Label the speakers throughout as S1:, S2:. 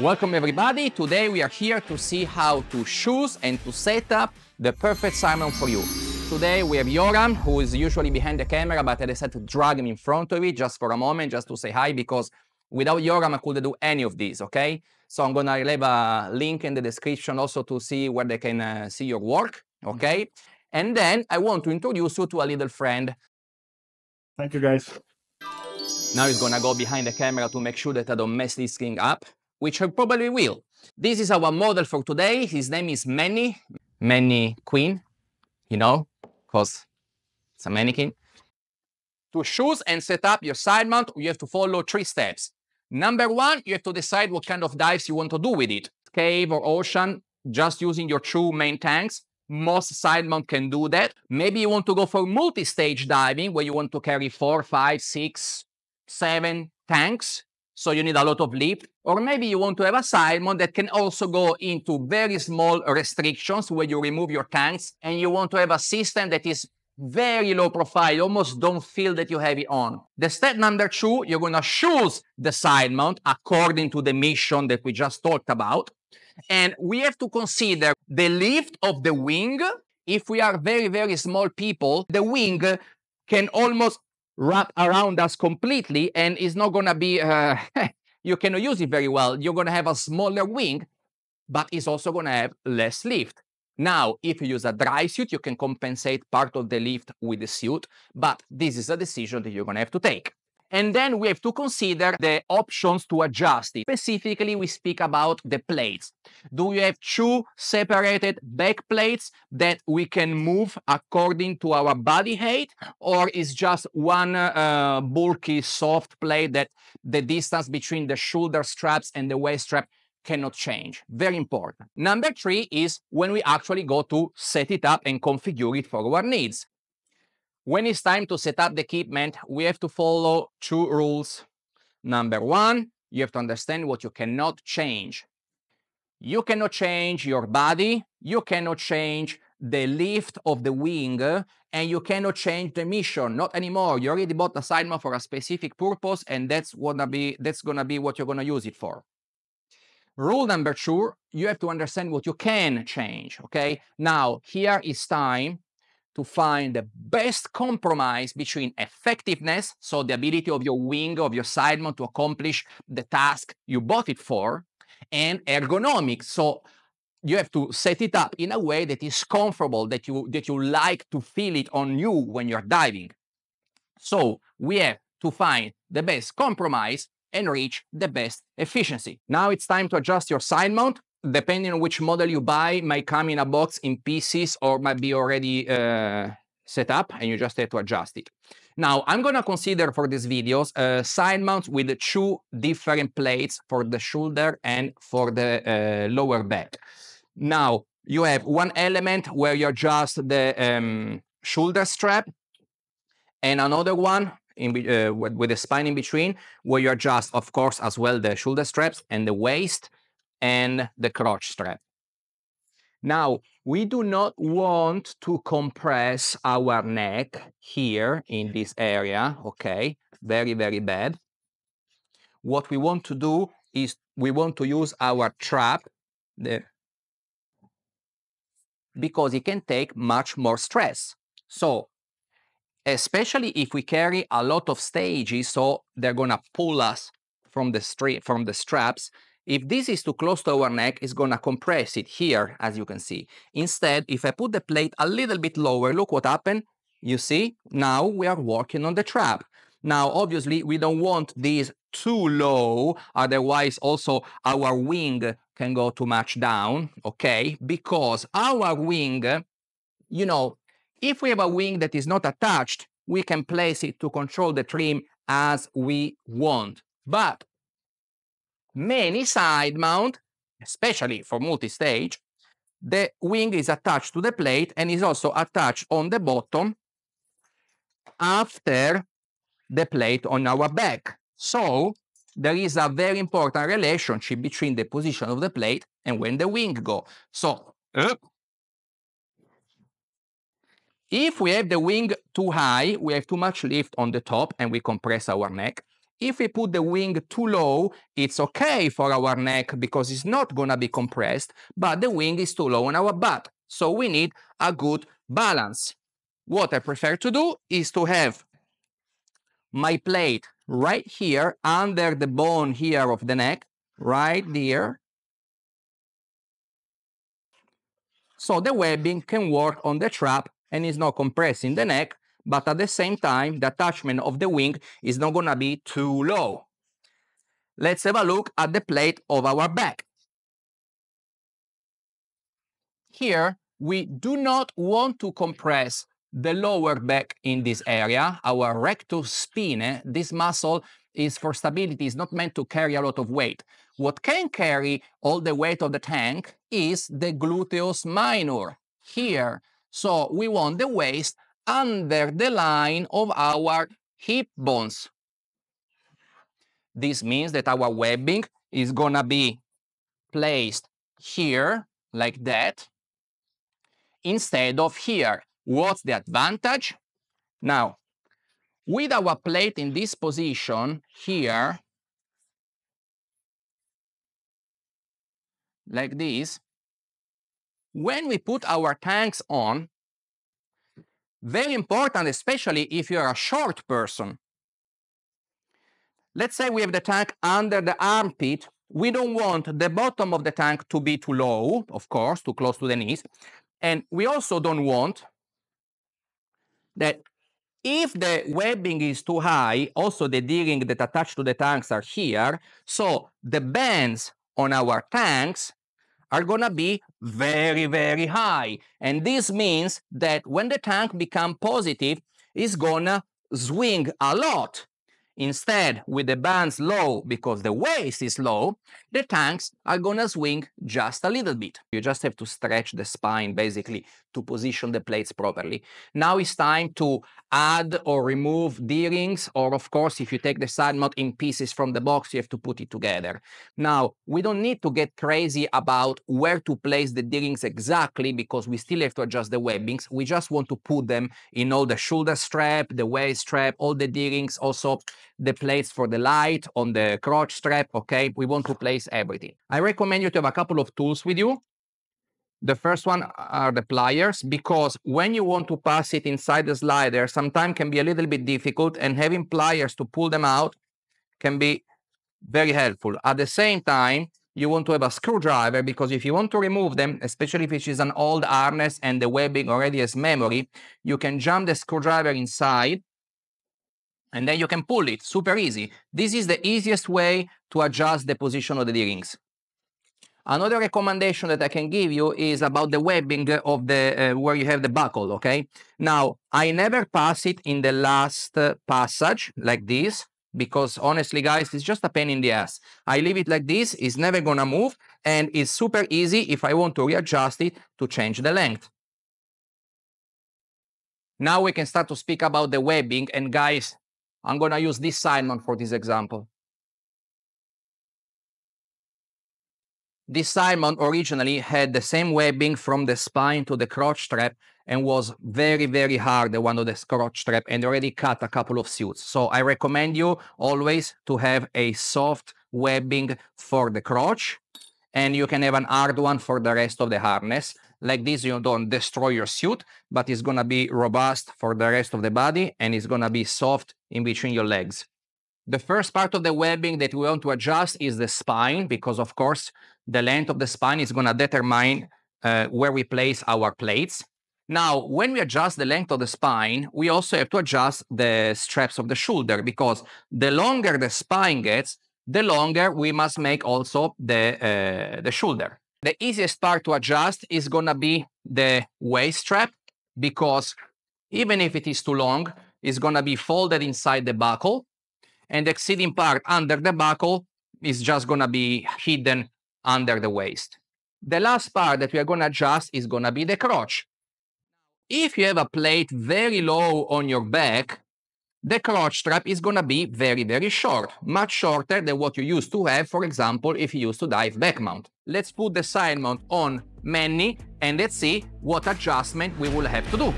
S1: Welcome everybody. Today we are here to see how to choose and to set up the perfect Sidemount for you. Today we have Joram, who is usually behind the camera, but I decided to drag him in front of it just for a moment, just to say hi, because without Joram I couldn't do any of this, okay? So I'm gonna leave a link in the description also to see where they can see your work, okay? And then I want to introduce you to a little friend.
S2: Thank you, guys.
S1: Now he's gonna go behind the camera to make sure that I don't mess this thing up, which I probably will. This is our model for today. His name is Manny Queen, you know, because it's a mannequin. To choose and set up your side mount, you have to follow 3 steps. Number 1, you have to decide what kind of dives you want to do with it. Cave or ocean, just using your 2 main tanks. Most side mount can do that. Maybe you want to go for multi-stage diving, where you want to carry 4, 5, 6, 7 tanks. So you need a lot of lift. Or maybe you want to have a side mount that can also go into very small restrictions where you remove your tanks, and you want to have a system that is very low profile, you almost don't feel that you have it on. The step number 2, you're gonna choose the side mount according to the mission that we just talked about. And we have to consider the lift of the wing. If we are very, very small people, the wing can almost wrap around us completely and is not gonna be, you cannot use it very well. You're gonna have a smaller wing, but it's also gonna have less lift. Now, if you use a dry suit, you can compensate part of the lift with the suit, but this is a decision that you're gonna have to take. And then we have to consider the options to adjust it. Specifically, we speak about the plates. Do you have 2 separated back plates that we can move according to our body height, or is just one bulky soft plate that the distance between the shoulder straps and the waist strap cannot change? Very important. Number 3 is when we actually go to set it up and configure it for our needs. When it's time to set up the equipment, we have to follow 2 rules. Number 1, you have to understand what you cannot change. You cannot change your body, you cannot change the lift of the wing, and you cannot change the mission, not anymore. You already bought the side mount for a specific purpose, and that's gonna be what you're gonna use it for. Rule number 2, you have to understand what you can change, okay? Now, here is time to find the best compromise between effectiveness, so the ability of your wing, of your side mount to accomplish the task you bought it for, and ergonomics. So you have to set it up in a way that is comfortable, that you like to feel it on you when you're diving. So we have to find the best compromise and reach the best efficiency. Now it's time to adjust your side mount. Depending on which model you buy, might come in a box in pieces or might be already set up, and you just have to adjust it. Now, I'm gonna consider for these videos side mounts with 2 different plates for the shoulder and for the lower back. Now, you have one element where you adjust the shoulder strap, and another one with the spine in between, where you adjust, of course, as well the shoulder straps and the waist and the crotch strap. Now, we do not want to compress our neck here in this area, okay? Very, very bad. What we want to do is we want to use our trap because it can take much more stress. So, especially if we carry a lot of stages, so they're gonna pull us from the straps. If this is too close to our neck, it's gonna compress it here, as you can see. Instead, if I put the plate a little bit lower, look what happened. You see, now we are working on the trap. Now, obviously, we don't want these too low, otherwise also our wing can go too much down, okay? Because our wing, you know, if we have a wing that is not attached, we can place it to control the trim as we want. But many side mount, especially for multi-stage, the wing is attached to the plate and is also attached on the bottom after the plate on our back. So there is a very important relationship between the position of the plate and when the wing go. So if we have the wing too high, we have too much lift on the top and we compress our neck. If we put the wing too low, it's okay for our neck because it's not going to be compressed, but the wing is too low on our butt. So we need a good balance. What I prefer to do is to have my plate right here under the bone here of the neck, right there. So the webbing can work on the trap and is not compressing the neck, but at the same time, the attachment of the wing is not going to be too low. Let's have a look at the plate of our back. Here, we do not want to compress the lower back in this area, our rectus spine. This muscle is for stability, is not meant to carry a lot of weight. What can carry all the weight of the tank is the gluteus minor here. So we want the waist under the line of our hip bones. This means that our webbing is gonna be placed here like that instead of here. What's the advantage? Now, with our plate in this position here, like this, when we put our tanks on, very important, especially if you're a short person. Let's say we have the tank under the armpit. We don't want the bottom of the tank to be too low, of course, too close to the knees. And we also don't want that if the webbing is too high, also the D-ring that attach to the tanks are here, so the bands on our tanks are gonna be very, very high. And this means that when the tank becomes positive, it's gonna swing a lot. Instead, with the bands low, because the waist is low, the tanks are gonna swing just a little bit. You just have to stretch the spine, basically, to position the plates properly. Now it's time to add or remove D-rings, or of course, if you take the Sidemount in pieces from the box, you have to put it together. Now, we don't need to get crazy about where to place the D-rings exactly, because we still have to adjust the webbings. We just want to put them in all the shoulder strap, the waist strap, all the D-rings, also the plates for the light on the crotch strap, okay? We want to place everything. I recommend you to have a couple of tools with you. The first one are the pliers, because when you want to pass it inside the slider, sometimes can be a little bit difficult, and having pliers to pull them out can be very helpful. At the same time, you want to have a screwdriver, because if you want to remove them, especially if it is an old harness and the webbing already has memory, you can jam the screwdriver inside and then you can pull it, super easy. This is the easiest way to adjust the position of the D-rings. Another recommendation that I can give you is about the webbing of the where you have the buckle, okay? Now, I never pass it in the last passage like this, because honestly, guys, it's just a pain in the ass. I leave it like this, it's never gonna move, and it's super easy if I want to readjust it to change the length. Now we can start to speak about the webbing, and guys, I'm gonna use this Sidemount for this example. This Sidemount originally had the same webbing from the spine to the crotch strap and was very, very hard, the one of the crotch strap, and already cut a couple of suits. So I recommend you always to have a soft webbing for the crotch, and you can have an hard one for the rest of the harness. Like this, you don't destroy your suit, but it's gonna be robust for the rest of the body, and it's gonna be soft in between your legs. The first part of the webbing that we want to adjust is the spine, because of course, the length of the spine is gonna determine where we place our plates. Now, when we adjust the length of the spine, we also have to adjust the straps of the shoulder, because the longer the spine gets, the longer we must make also the shoulder. The easiest part to adjust is gonna be the waist strap, because even if it is too long, it's gonna be folded inside the buckle, and the exceeding part under the buckle is just gonna be hidden under the waist. The last part that we are gonna adjust is gonna be the crotch. If you have a plate very low on your back, the crotch strap is gonna be very, very short, much shorter than what you used to have, for example, if you used to dive back mount. Let's put the Sidemount on Manny, and let's see what adjustment we will have to do.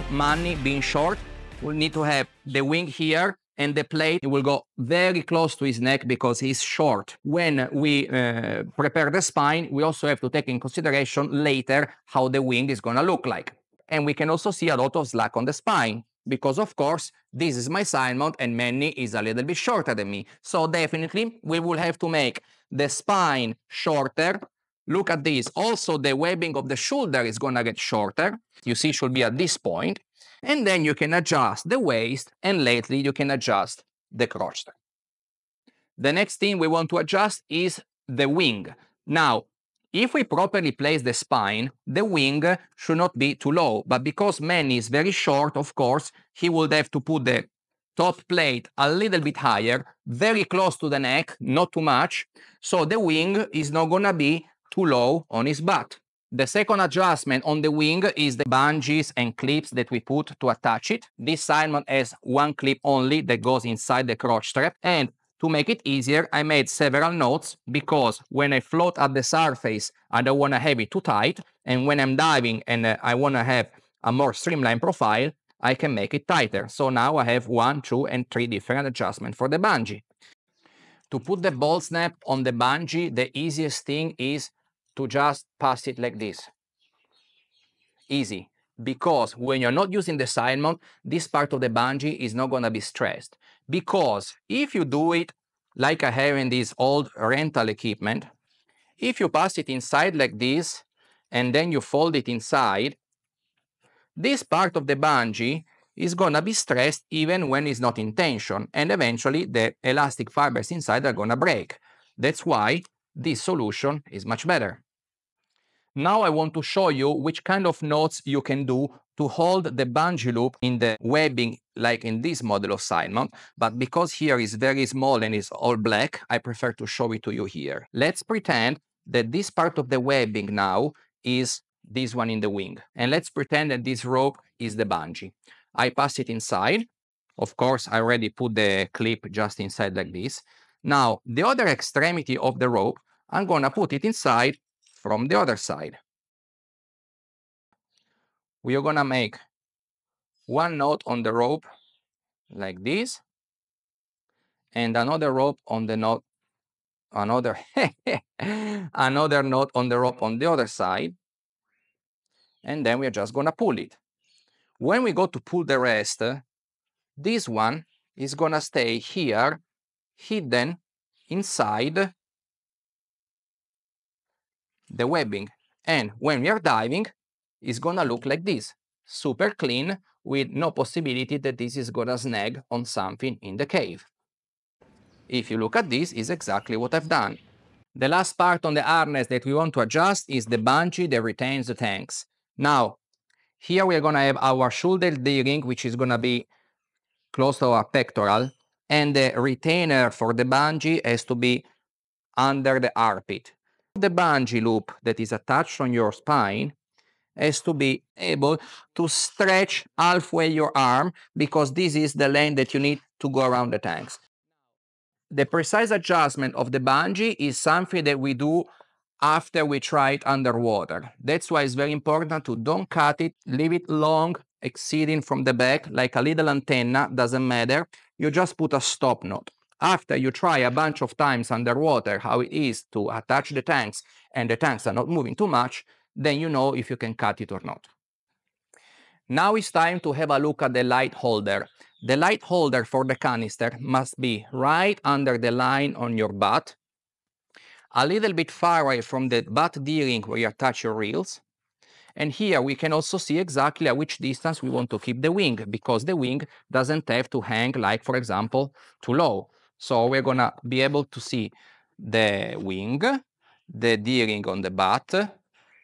S1: Money being short, we'll need to have the wing here, and the plate will go very close to his neck because he's short. When we prepare the spine, we also have to take in consideration later how the wing is going to look like. And we can also see a lot of slack on the spine because, of course, this is my Sidemount and Manny is a little bit shorter than me. So definitely we will have to make the spine shorter. Look at this. Also, the webbing of the shoulder is going to get shorter. You see, it should be at this point. And then you can adjust the waist, and lately you can adjust the crotch strap. The next thing we want to adjust is the wing. Now, if we properly place the spine, the wing should not be too low, but because Manny is very short, of course, he would have to put the top plate a little bit higher, very close to the neck, not too much, so the wing is not going to be too low on his butt. The second adjustment on the wing is the bungees and clips that we put to attach it. This Sidemount has one clip only that goes inside the crotch strap, and to make it easier, I made several knots because when I float at the surface, I don't want to have it too tight, and when I'm diving and I want to have a more streamlined profile, I can make it tighter. So now I have 1, 2, and 3 different adjustments for the bungee. To put the ball snap on the bungee, the easiest thing is to just pass it like this. Easy. Because when you're not using the Sidemount, this part of the bungee is not going to be stressed. Because if you do it like I have in this old rental equipment, if you pass it inside like this, and then you fold it inside, this part of the bungee is going to be stressed even when it's not in tension, and eventually the elastic fibers inside are going to break. That's why this solution is much better. Now I want to show you which kind of knots you can do to hold the bungee loop in the webbing like in this model of Sidemount, but because here is very small and it's all black, I prefer to show it to you here. Let's pretend that this part of the webbing now is this one in the wing, and let's pretend that this rope is the bungee. I pass it inside. Of course, I already put the clip just inside like this. Now, the other extremity of the rope, I'm going to put it inside from the other side. We are going to make one knot on the rope like this, and another rope on the knot, another knot on the rope on the other side, and then we are just going to pull it. When we go to pull the rest, this one is going to stay here, hidden inside the webbing, and when we are diving, it's going to look like this, super clean, with no possibility that this is going to snag on something in the cave. If you look at this, is exactly what I've done. The last part on the harness that we want to adjust is the bungee that retains the tanks. Now, here we are going to have our shoulder D-ring, which is going to be close to our pectoral, and the retainer for the bungee has to be under the armpit. The bungee loop that is attached on your spine has to be able to stretch halfway your arm, because this is the length that you need to go around the tanks. The precise adjustment of the bungee is something that we do after we try it underwater. That's why it's very important to don't cut it, leave it long, exceeding from the back, like a little antenna, doesn't matter. You just put a stop knot. After you try a bunch of times underwater how it is to attach the tanks and the tanks are not moving too much, then you know if you can cut it or not. Now it's time to have a look at the light holder. The light holder for the canister must be right under the line on your butt, a little bit far away from the butt D-ring where you attach your reels. And here we can also see exactly at which distance we want to keep the wing, because the wing doesn't have to hang, like, for example, too low. So we're going to be able to see the wing, the D-ring on the butt,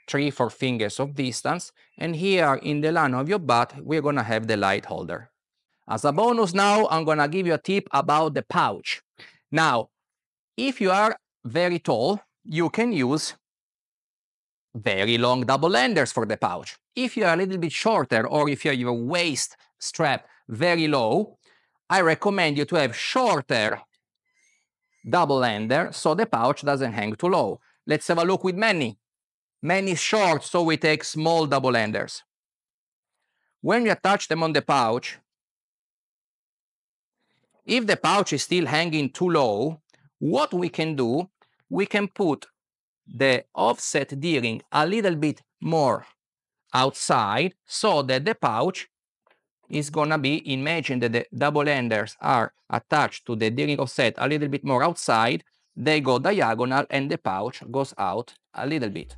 S1: 3-4 fingers of distance, and here in the line of your butt, we're going to have the light holder. As a bonus now, I'm going to give you a tip about the pouch. Now, if you are very tall, you can use very long double enders for the pouch. If you are a little bit shorter, or if you have your waist strap very low, I recommend you to have shorter double ender so the pouch doesn't hang too low. Let's have a look with Manny. Manny is short, so we take small double enders. when you attach them on the pouch, if the pouch is still hanging too low, what we can do, we can put the offset D-ring a little bit more outside so that the pouch is gonna be, imagine that the double enders are attached to the D-ring offset a little bit more outside, they go diagonal and the pouch goes out a little bit.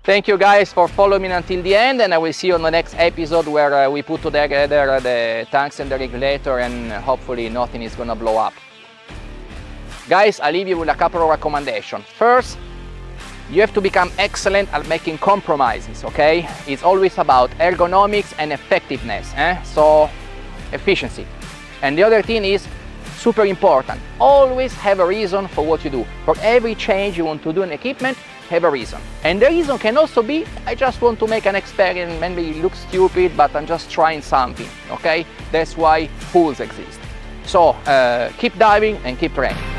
S1: Thank you guys for following me until the end, and I will see you on the next episode where we put together the tanks and the regulator, and hopefully nothing is gonna blow up. Guys, I leave you with a couple of recommendations. First, you have to become excellent at making compromises, okay? It's always about ergonomics and effectiveness, so efficiency. And the other thing is super important. Always have a reason for what you do. For every change you want to do in equipment, have a reason. And the reason can also be, I just want to make an experiment, maybe it looks stupid, but I'm just trying something, okay? That's why tools exist. So keep diving and keep training.